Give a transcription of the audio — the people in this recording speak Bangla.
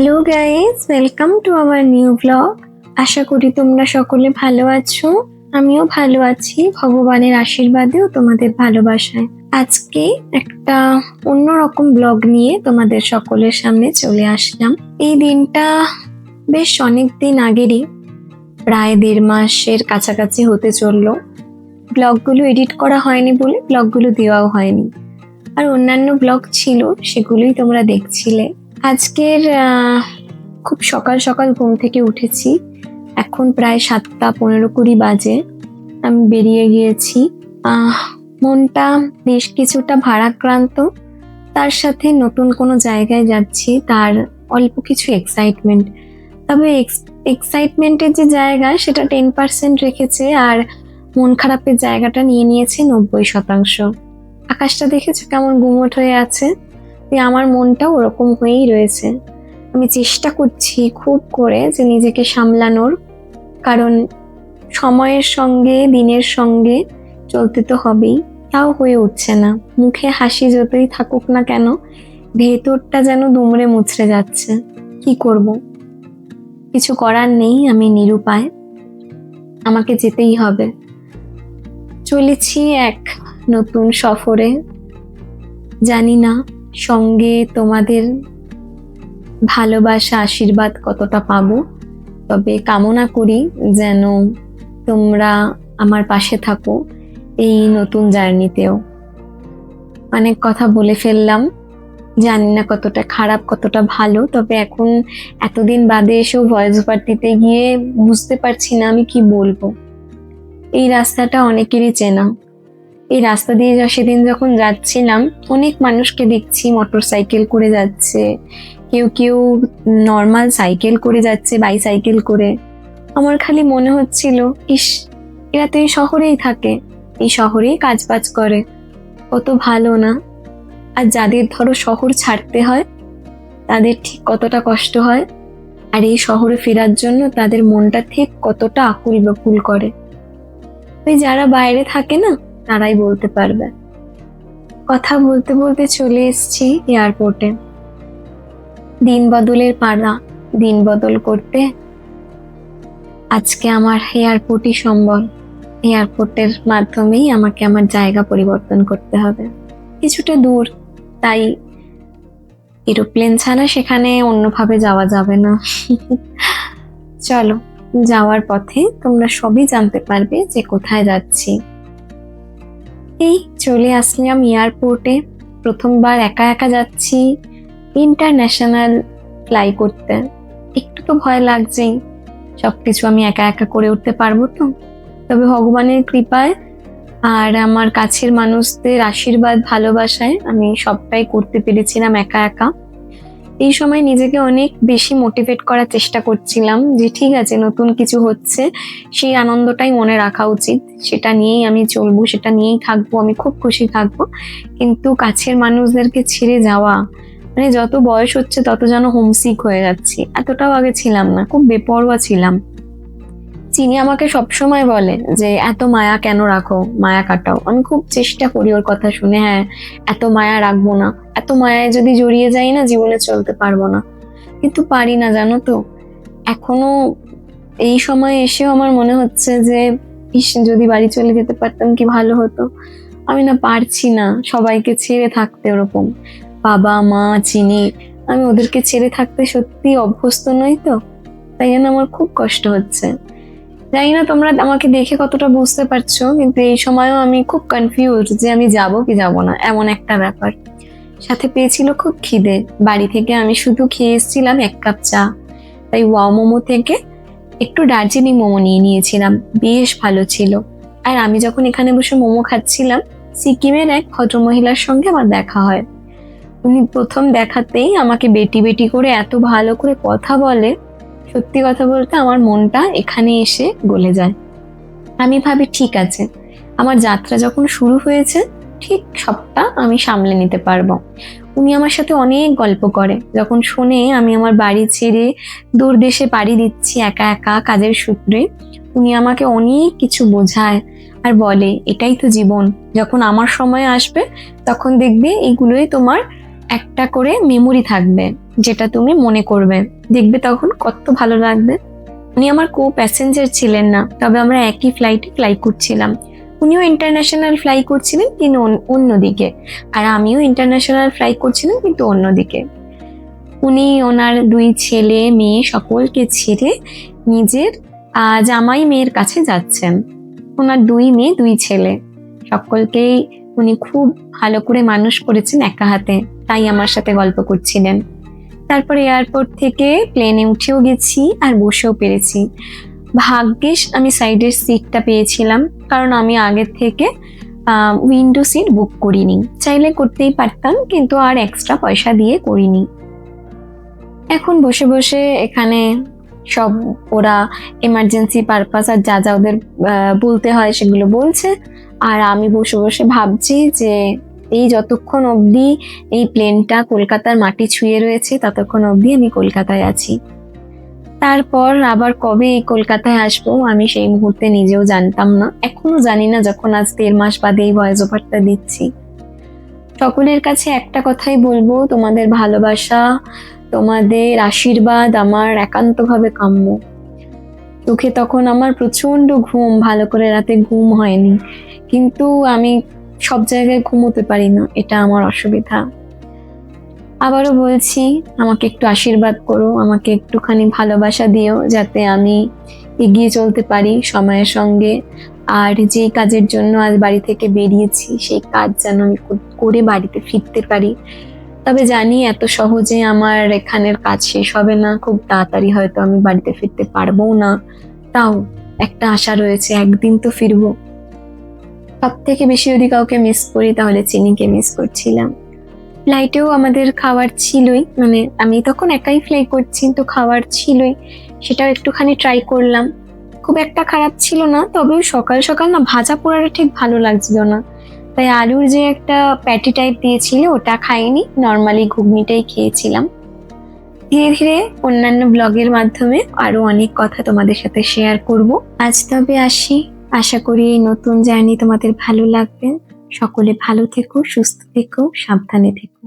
Hello guys, welcome to our new blog. আশা করি তোমরা সকলে ভালো আছো। আমিও ভালো আছি ভগবানের আশীর্বাদে ও তোমাদের ভালোবাসায়। আজকে একটা অন্যরকম ব্লগ নিয়ে তোমাদের সকলের সামনে চলে আসলাম। এই দিনটা বেশ অনেক দিন আগেরই, প্রায় 1.5 মাসের কাছাকাছি হতে চললো। ব্লগগুলো এডিট করা হয়নি বলে ব্লগগুলো দেওয়াও হয়নি, আর অন্যান্য ব্লগ ছিল সেগুলোই তোমরা দেখছিলে। আজকের খুব সকাল সকাল ঘুম থেকে উঠেছি, এখন প্রায় 7:15-20 বাজে। আমি বেরিয়ে গিয়েছি। মনটা বেশ কিছুটা ভারাক্রান্ত, তার সাথে নতুন কোনো জায়গায় যাচ্ছি তার অল্প কিছু এক্সাইটমেন্ট। তবে এক্সাইটমেন্টের যে জায়গা সেটা 10% রেখেছে, আর মন খারাপের জায়গাটা নিয়ে নিয়েছে 90%। আকাশটা দেখেছো কেমন গুমোট হয়ে আছে? আমার মনটাও ওরকম হয়েই রয়েছে। আমি চেষ্টা করছি খুব করে যে নিজেকে সামলানোর, কারণ সময়ের সঙ্গে দিনের সঙ্গে চলতে তো হবেই, তাও হয়ে উঠছে না। মুখে হাসি যতই থাকুক না কেন, ভেতরটা যেন দুমড়ে মুচড়ে যাচ্ছে। কি করব? কিছু করার নেই, আমি নিরুপায়, আমাকে যেতেই হবে। চলেছি এক নতুন সফরে। জানি না সঙ্গে তোমাদের ভালোবাসা আশীর্বাদ কতটা পাবো, তবে কামনা করি যেন তোমরা আমার পাশে থাকো এই নতুন জার্নিতেও। অনেক কথা বলে ফেললাম, জানি না কতটা খারাপ কতটা ভালো, তবে এখন এতদিন বাদে এসেও ভয়েস ওভার দিতে গিয়ে বুঝতে পারছি না আমি কি বলবো। এই রাস্তাটা অনেকেরই চেনা। এই রাস্তা দিয়ে সেদিন যখন যাচ্ছিলাম, অনেক মানুষকে দেখছি মোটর সাইকেল করে যাচ্ছে, কেউ কেউ নর্মাল সাইকেল করে যাচ্ছে, বাইসাইকেল করে। আমার খালি মনে হচ্ছিল, ইস, এরা তো এই শহরেই থাকে, এই শহরেই কাজবাজ করে, কত ভালো না। আর যাদের ধরো শহর ছাড়তে হয় তাদের ঠিক কতটা কষ্ট হয়, আর এই শহরে ফেরার জন্য তাদের মনটা ঠিক কতটা আকুল বাকুল করে। ওই যারা বাইরে থাকে না, তারাই বলতে পারবে। কথা বলতে বলতে চলে এসেছি এয়ারপোর্টে। দিন বদলের পালা, দিন বদল করতে আজকে আমার এয়ারপোর্টই সম্বল। এয়ারপোর্টের মাধ্যমেই আমাকে আমার জায়গা পরিবর্তন করতে হবে। কিছুটা দূর, তাই এরোপ্লেন ছাড়া সেখানে অন্যভাবে যাওয়া যাবে না। চলো, যাওয়ার পথে তোমরা সবই জানতে পারবে যে কোথায় যাচ্ছি। এই চলে আসলাম এয়ারপোর্টে। প্রথমবার একা একা যাচ্ছি ইন্টারন্যাশনাল ফ্লাই করতে। একটু তো ভয় লাগছেই, সবকিছু আমি একা একা করে উঠতে পারবো তো? তবে ভগবানের কৃপায় আর আমার কাছের মানুষদের আশীর্বাদ ভালোবাসায় আমি সবটাই করতে পেরেছিলাম একা একা। এই সময় নিজেকে অনেক বেশি মোটিভেট করার চেষ্টা করছিলাম যে ঠিক আছে, নতুন কিছু হচ্ছে, সেই আনন্দটাই মনে রাখা উচিত, সেটা নিয়েই আমি চলবো, সেটা নিয়েই থাকবো, আমি খুব খুশি থাকবো। কিন্তু কাছের মানুষদেরকে ছেড়ে যাওয়া, মানে যত বয়স হচ্ছে তত যেন হোমসিক হয়ে যাচ্ছি। এতটাও আগে ছিলাম না, খুব বেপরোয়া ছিলাম। চিনি আমাকে সবসময় বলে যে এত মায়া কেন রাখো, মায়া কাটাও। আমি খুব চেষ্টা করি ওর কথা শুনে, হ্যাঁ এত মায়া রাখবো না, এত মায়ায় যদি জড়িয়ে যাই না জীবনে চলতে পারবো না। কিন্তু পারি না, জানো তো। এখনো এই সময় এসেও আমার মনে হচ্ছে যে ইস, যদি বাড়ি চলে যেতে পারতাম কি ভালো হতো। আমি না পারছি না সবাইকে ছেড়ে থাকতে, ওরকম বাবা মা চিনি, আমি ওদেরকে ছেড়ে থাকতে সত্যি অভ্যস্ত নই তো, তাই জন্য আমার খুব কষ্ট হচ্ছে। জানি না তোমরা আমাকে দেখে কতটা বুঝতে পারছো, কিন্তু এই সময়ও আমি খুব কনফিউজ যে আমি যাব কি যাব না, এমন একটা ব্যাপার। সাথে পেয়েছিল খুব খিদে, বাড়ি থেকে আমি শুধু খেয়ে এসেছিলাম 1 কাপ চা, তাই ওয়াও মোমো থেকে একটু দার্জিলিং মোমো নিয়ে নিয়েছিলাম, বেশ ভালো ছিল। আর আমি যখন এখানে বসে মোমো খাচ্ছিলাম, সিকিমের এক ভদ্রমহিলার সঙ্গে আমার দেখা হয়। উনি প্রথম দেখাতেই আমাকে বেটি বেটি করে এত ভালো করে কথা বলে, সত্যি কথা বলতে আমার মনটা এখানে এসে গলে যায়। আমি ভাবি ঠিক আছে, আমার যাত্রা যখন শুরু হয়েছে ঠিক সবটা আমি সামলে নিতে পারবো। উনি আমার সাথে অনেক গল্প করে, যখন শুনে আমি আমার বাড়ি ছেড়ে দূর দেশে পাড়ি দিচ্ছি একা একা কাজের সূত্রে, উনি আমাকে অনেক কিছু বোঝায় আর বলে এটাই তো জীবন, যখন আমার সময় আসবে তখন দেখবে এগুলোই তোমার একটা করে মেমোরি থাকবে, যেটা তুমি মনে করবে, দেখবে তখন কত ভালো লাগবে। উনি আমার কো প্যাসেঞ্জার ছিলেন না, তবে আমরা একই ফ্লাইটে ফ্লাই করছিলাম। উনিও ইন্টারন্যাশনাল ফ্লাই করছিলেন কিন্তু অন্যদিকে, আর আমিও ইন্টারন্যাশনাল ফ্লাই করছিলাম কিন্তু অন্যদিকে। উনি ওনার 2 ছেলে মেয়ে সকলকে ছেড়ে নিজের জামাই মেয়ের কাছে যাচ্ছেন। ওনার 2 মেয়ে 2 ছেলে সকলকেই উনি খুব ভালো করে মানুষ করেছেন একা হাতে, তাই আমার সাথে গল্প করছিলেন। তারপরে এয়ারপোর্ট থেকে প্লেনে উঠেও গেছি আর বসেও পেরেছি। ভাগ্যিস আমি সাইডের সিটটা পেয়েছিলাম, কারণ আমি আগের থেকে উইন্ডো সিট বুক করিনি। চাইলে করতেই পারতাম, কিন্তু আর এক্সট্রা পয়সা দিয়ে করিনি। এখন বসে বসে এখানে সব ওরা এমার্জেন্সি পারপাস আর যা যা ওদের বলতে হয় সেগুলো বলছে, আর আমি বসে বসে ভাবছি যে এই যতক্ষণ অবধি এই প্লেনটা কলকাতার মাটি ছুঁয়ে রয়েছে ততক্ষণ অবধি আমি কলকাতায় আছি। তারপর আবার কবে এই কলকাতায় আসবো আমি সেই মুহূর্তে নিজেও জানতাম না, এখনো জানি না, যখন আজ 1.5 মাস বাদে এই ভয়েস ওভারটা দিচ্ছি। সকলের কাছে একটা কথাই বলবো, তোমাদের ভালোবাসা, তোমাদের আশীর্বাদ আমার একান্তভাবে কাম্য। চোখে তখন আমার প্রচন্ড ঘুম, ভালো করে রাতে ঘুম হয়নি, কিন্তু আমি সব জায়গায় ঘুমোতে পারি না, এটা আমার অসুবিধা। আবারও বলছি, আমাকে একটু আশীর্বাদ করো, আমাকে একটুখানি ভালোবাসা দিও, যাতে আমি এগিয়ে চলতে পারি সময়ের সঙ্গে। আর যেই কাজের জন্য আজ বাড়ি থেকে বেরিয়েছি সেই কাজ যেন আমি করে বাড়িতে ফিরতে পারি। তবে জানি এত সহজে আমার এখানের কাজ শেষ হবে না, খুব তাড়াতাড়ি হয়তো আমি বাড়িতে ফিরতে পারবো না, তাও একটা আশা রয়েছে, একদিন তো ফিরবো। সব থেকে বেশি যদি কাউকে মিস করি তাহলে চিনিকে মিস করছিলাম। ফ্লাইটেও আমাদের খাবার ছিলই, মানে আমি তখন একাই ফ্লাই করছি, তো খাবার ছিলই, সেটাও একটুখানি ট্রাই করলাম। খুব একটা খারাপ ছিল না, তবে সকাল সকাল না ভাজা পোড়াটা ঠিক ভালো লাগছিল না, তাই আলুর যে একটা প্যাটি টাইপ দিয়েছিল ওটা খাইনি, নর্মালি ঘুগনিটাই খেয়েছিলাম। ধীরে ধীরে অন্যান্য ব্লগের মাধ্যমে আরো অনেক কথা তোমাদের সাথে শেয়ার করব। আজ তবে আসি, আশা করি এই নতুন জার্নি তোমাদের ভালো লাগবে। সকলে ভালো থেকো, সুস্থ থেকো, সাবধানে থেকো।